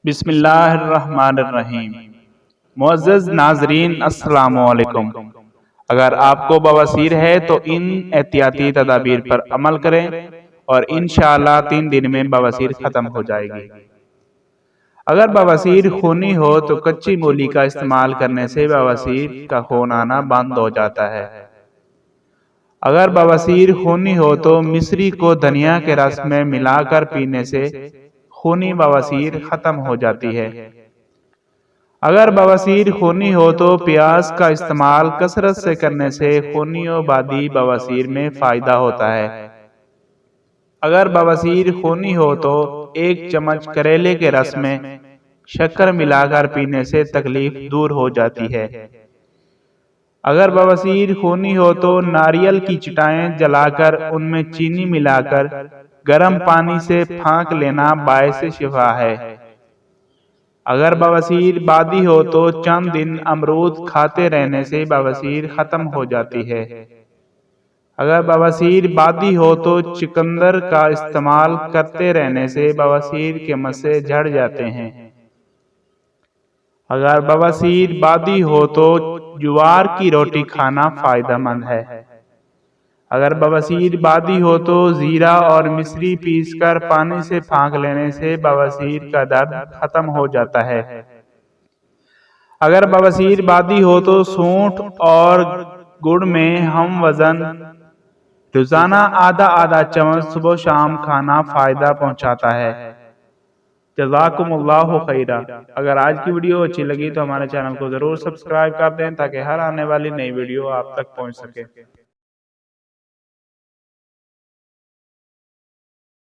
बिस्मिल्लाहिर्रहमानिर्रहीम। मुअज़्ज़ज़ नाज़रीन, अस्सलामु अलैकुम। अगर आपको बवासीर है तो इन एहतियाती तदाबीर पर अमल करें और इंशाअल्लाह 3 दिन में बवासीर ख़त्म हो जाएगी। अगर बवासीर खूनी हो तो कच्ची मूली का इस्तेमाल करने से बवासीर का खून आना बंद हो जाता है। अगर बवासीर खूनी हो तो मिश्री को धनिया के रस में मिलाकर पीने से खूनी बवासीर खत्म हो जाती है। अगर बवासीर खूनी हो तो प्याज का इस्तेमाल कसरत से करने से खूनी और बादी बवासीर में फायदा होता है। अगर बवासीर खूनी हो तो 1 चम्मच करेले के रस में शक्कर मिलाकर पीने से तकलीफ दूर हो जाती है। अगर बवासीर खूनी हो तो नारियल की चिटाएं जलाकर उनमें चीनी मिलाकर गर्म पानी से फाँक लेना बायसे शिफा है। अगर बवासीर बादी हो तो चंद दिन अमरूद खाते रहने से बवासीर खत्म हो जाती है। अगर बवासीर बादी हो तो चुकंदर का इस्तेमाल करते रहने से बवासीर के मस्से झड़ जाते हैं। अगर बवासीर बादी हो तो ज्वार की रोटी खाना फायदेमंद है। अगर बवासीर बादी हो तो जीरा और मिश्री पीसकर पानी से फाँक लेने से बवासीर का दर्द खत्म हो जाता है। अगर बवासीर बादी हो तो सूंठ और गुड़ में हम वजन रोजाना आधा आधा चम्मच सुबह शाम खाना फायदा पहुंचाता है। जज़ाकुमुल्लाहु खैरा। अगर आज की वीडियो अच्छी लगी तो हमारे चैनल को जरूर सब्सक्राइब कर दें ताकि हर आने वाली नई वीडियो आप तक पहुंच सके।